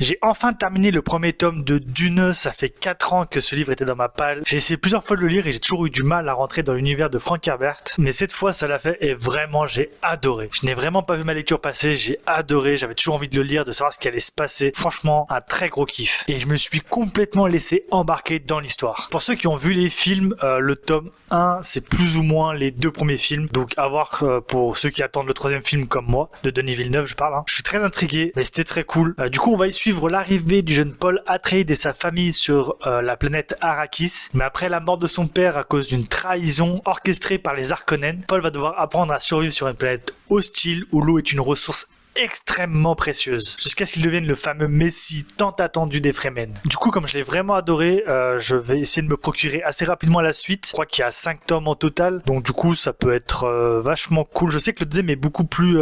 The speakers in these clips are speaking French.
J'ai enfin terminé le premier tome de Dune, ça fait 4 ans que ce livre était dans ma palle. J'ai essayé plusieurs fois de le lire et j'ai toujours eu du mal à rentrer dans l'univers de Frank Herbert. Mais cette fois ça l'a fait et vraiment j'ai adoré. Je n'ai vraiment pas vu ma lecture passer, j'ai adoré, j'avais toujours envie de le lire, de savoir ce qui allait se passer. Franchement, un très gros kiff. Et je me suis complètement laissé embarquer dans l'histoire. Pour ceux qui ont vu les films, le tome 1 c'est plus ou moins les 2 premiers films. Donc à voir pour ceux qui attendent le 3e film comme moi, de Denis Villeneuve je parle. Je suis très intrigué, mais c'était très cool. Du coup on va y suivre l'arrivée du jeune Paul Atreides et sa famille sur la planète Arrakis. Mais après la mort de son père à cause d'une trahison orchestrée par les Harkonnen, Paul va devoir apprendre à survivre sur une planète hostile où l'eau est une ressource extrêmement précieuse, jusqu'à ce qu'il devienne le fameux Messie tant attendu des Fremen. Du coup, comme je l'ai vraiment adoré, je vais essayer de me procurer assez rapidement la suite. Je crois qu'il y a 5 tomes en total, donc du coup ça peut être vachement cool. Je sais que le deuxième est beaucoup plus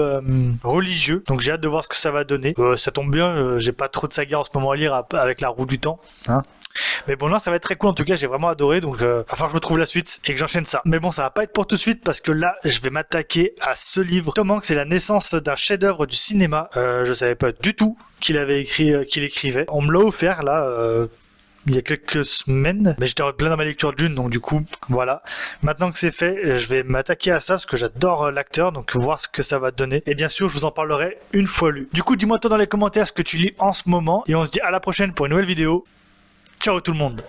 religieux, donc j'ai hâte de voir ce que ça va donner. Ça tombe bien, j'ai pas trop de saga en ce moment à lire avec la roue du temps, hein. Mais bon, là ça va être très cool en tout cas, j'ai vraiment adoré, donc enfin je me trouve la suite et que j'enchaîne ça. Mais bon, ça va pas être pour tout de suite parce que là je vais m'attaquer à ce livre. Tom Hanks, c'est la naissance d'un chef-d'œuvre du cinéma. Je savais pas du tout qu'il avait écrit, qu'il écrivait. On me l'a offert là. Il y a quelques semaines, mais j'étais en plein dans ma lecture de Dune, donc du coup, voilà. Maintenant que c'est fait, je vais m'attaquer à ça parce que j'adore l'acteur, donc voir ce que ça va donner. Et bien sûr, je vous en parlerai une fois lu. Du coup, dis-moi toi dans les commentaires ce que tu lis en ce moment, et on se dit à la prochaine pour une nouvelle vidéo. Ciao tout le monde!